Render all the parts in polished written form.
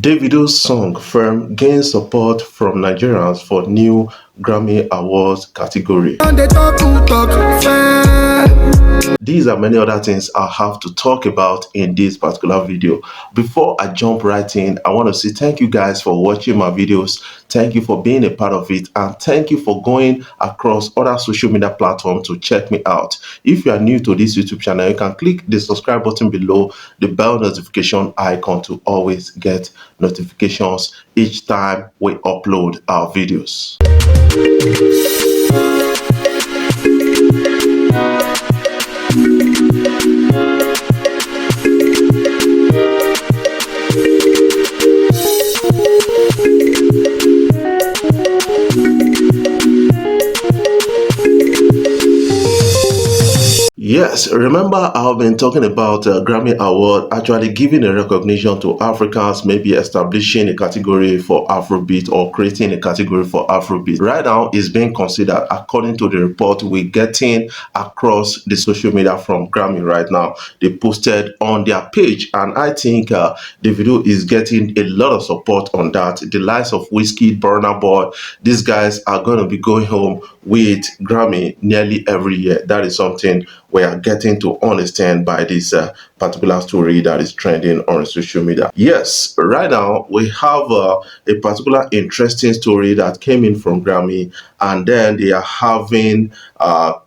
Davido's song "Firm" gains support from Nigerians for new Grammy Awards category. These are many other things I have to talk about in this particular video. Before I jump right in, I want to say thank you guys for watching my videos. Thank you for being a part of it, and thank you for going across other social media platforms to check me out. If you are new to this YouTube channel, you can click the subscribe button below, the bell notification icon to always get notifications each time we upload our videos. Yes, remember I've been talking about Grammy Award actually giving a recognition to Africans, maybe establishing a category for Afrobeat or creating a category for Afrobeat. Right now, it's being considered according to the report we're getting across the social media from Grammy right now. They posted on their page, and I think Davido is getting a lot of support on that. The likes of Whiskey, Burna Boy, these guys are going to be going home with Grammy nearly every year. That is something we are getting to understand by this particular story that is trending on social media. Yes, right now we have a particular interesting story that came in from Grammy, and then they are having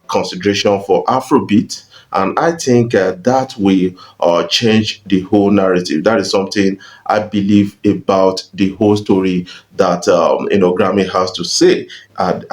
consideration for Afrobeat. And I think that will change the whole narrative. That is something I believe about the whole story that Grammy has to say at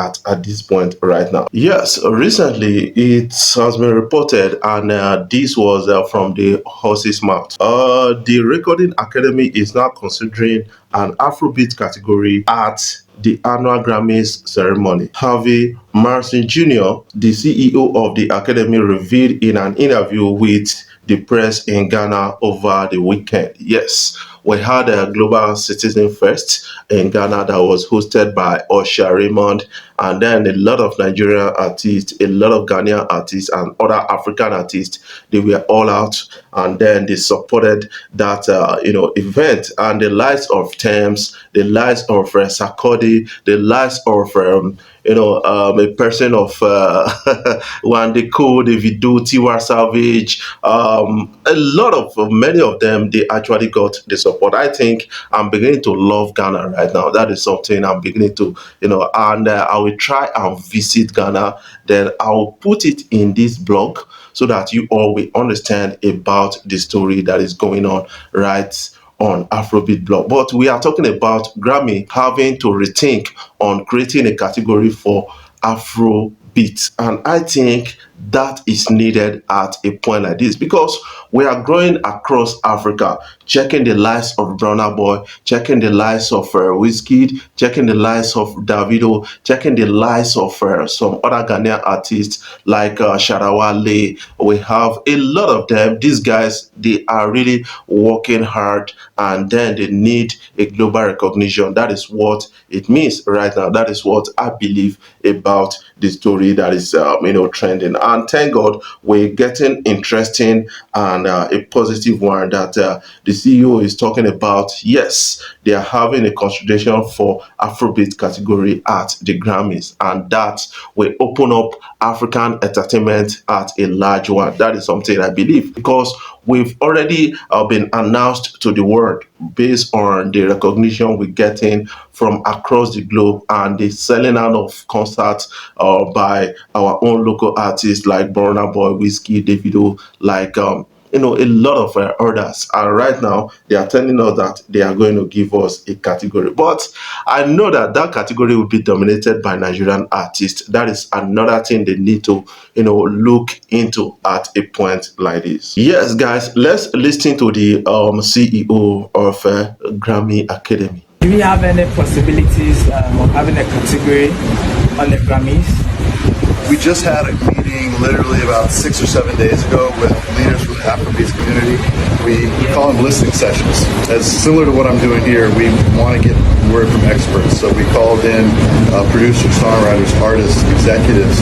this point right now. Yes, recently it has been reported, and this was from the horse's mouth. The Recording Academy is now considering an Afrobeat category at the annual Grammys ceremony. Harvey Marcin Jr., the CEO of the Academy, revealed in an interview with the press in Ghana over the weekend. Yes, we had a Global Citizen Fest in Ghana that was hosted by Usher Raymond, and then a lot of Nigerian artists, a lot of Ghanaian artists, and other African artists. They were all out, and then they supported that event. And the likes of Thames, the likes of Sarkodie, the likes of a person of Wande Coal, Davido, Tiwa Savage, many of them, they actually got the support. I think I'm beginning to love Ghana right now. That is something I'm beginning to, and I will try and visit Ghana. Then I'll put it in this blog so that you all will understand about the story that is going on right on Afrobeat blog. But we are talking about Grammy having to rethink on creating a category for Afrobeat, and I think that is needed at a point like this, because we are growing across Africa, checking the lives of Burna Boy, checking the lives of Whiskey, checking the lives of Davido, checking the lives of some other Ghanaian artists like Sharawale. We have a lot of them. These guys, they are really working hard, and then they need a global recognition. That is what it means right now. That is what I believe about the story that is trending. And thank God we're getting interesting and a positive one that the CEO is talking about. Yes, they are having a consideration for Afrobeat category at the Grammys, and that will open up African entertainment at a large one. That is something I believe, because we've already been announced to the world based on the recognition we're getting from across the globe and the selling out of concerts by our own local artists like Burna Boy, Whiskey, Davido, like a lot of others. And right now they are telling us that they are going to give us a category, but I know that that category will be dominated by Nigerian artists. That is another thing they need to look into at a point like this. Yes guys, let's listen to the CEO of Grammy Academy. Do we have any possibilities of having a category on the Grammys? We just had a meeting meeting literally about 6 or 7 days ago with leaders from the Afrobeat community. We call them listening sessions. As similar to what I'm doing here, we want to get word from experts. So we called in producers, songwriters, artists, executives,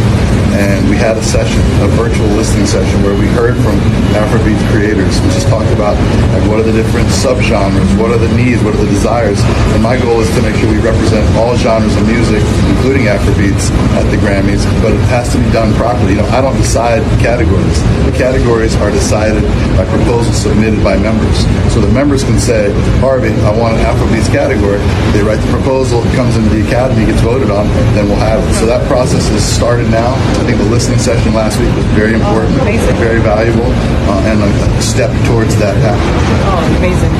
and we had a session, a virtual listening session, where we heard from Afrobeat creators. We just talked about like, what are the different subgenres, what are the needs, what are the desires. And my goal is to make sure we represent all genres of music, including Afrobeats, at the Grammys, but it has to be done properly. You know, I don't decide categories. The categories are decided by proposals submitted by members. So the members can say, Harvey, I want an Afrobeats category. They write the proposal, it comes into the Academy, gets voted on, then we'll have it. So that process is started now. I think the listening session last week was very important, very valuable, and a step towards that happening. Oh, amazing.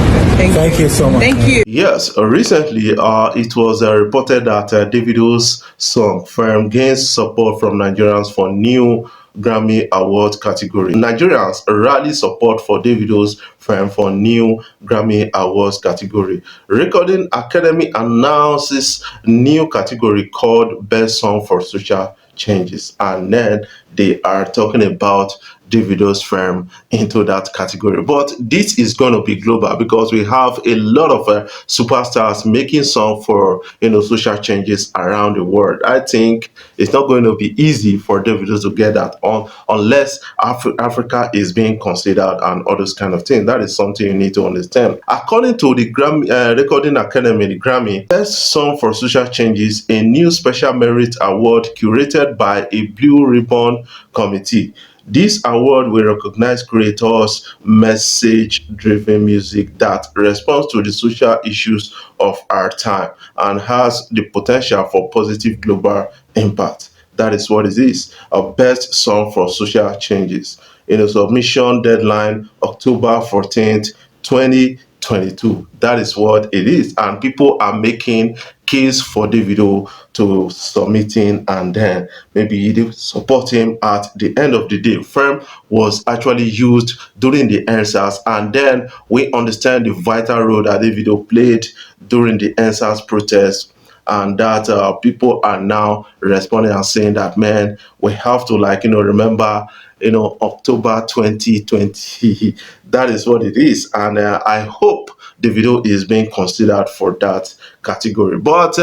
Thank you so much. Thank you. Yes, recently it was reported that Davido's song Firm gains support from Nigerians for new Grammy Award category. Nigerians rally support for Davido's Firm for new Grammy Awards category. Recording Academy announces new category called Best Song for Social Changes, and then they are talking about Davido's Firm into that category. But this is going to be global because we have a lot of superstars making songs for social changes around the world. I think it's not going to be easy for Davido to get that on unless Africa is being considered and all those kind of things. That is something you need to understand. According to the Grammy Recording Academy, the Grammy, Best Song for Social Changes, a new special merit award curated by a Blue Ribbon committee. This award will recognize creators' message-driven music that responds to the social issues of our time and has the potential for positive global impact. That is what it is. A best song for social changes. In a submission deadline, October 14th, 2022. That is what it is. And people are making case for Davido to submitting and then maybe they support him at the end of the day. Firm was actually used during the NSAS, and then we understand the vital role that Davido played during the NSAS protest, and that people are now responding and saying that, man, we have to remember October 2020. That is what it is, and I hope Davido is being considered for that category. But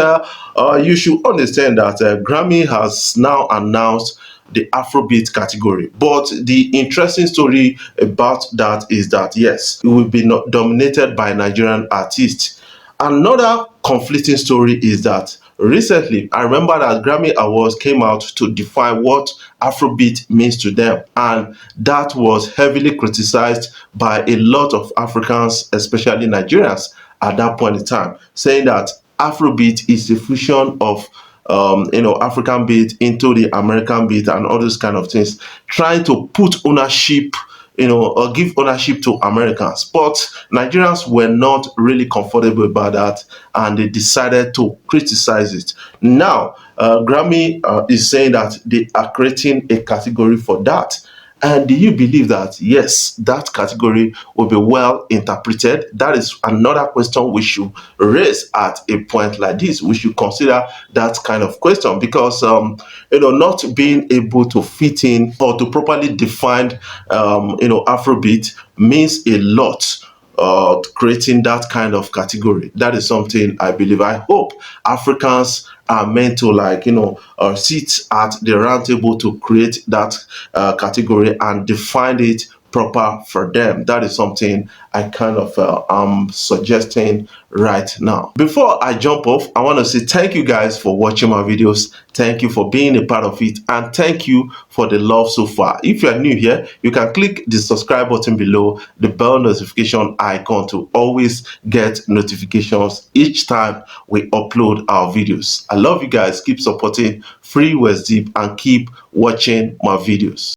you should understand that Grammy has now announced the Afrobeat category. But the interesting story about that is that, yes, it will be dominated by Nigerian artists. Another conflicting story is that recently, I remember that Grammy Awards came out to define what Afrobeat means to them, and that was heavily criticized by a lot of Africans, especially Nigerians, at that point in time, saying that Afrobeat is a fusion of African beat into the American beat and all those kind of things, trying to put ownership or give ownership to Americans. But Nigerians were not really comfortable about that, and they decided to criticize it. Now, Grammy is saying that they are creating a category for that. And do you believe that, yes, that category will be well interpreted? That is another question we should raise at a point like this. We should consider that kind of question because, not being able to fit in or to properly define, Afrobeat means a lot. Creating that kind of category. That is something I believe. I hope Africans are meant to sit at the round table to create that category and define it proper for them. That is something I kind of am suggesting right now. Before I jump off, I want to say thank you guys for watching my videos. Thank you for being a part of it, and thank you for the love so far. If you are new here, you can click the subscribe button below, the bell notification icon to always get notifications each time we upload our videos. I love you guys. Keep supporting Free West Deep and keep watching my videos.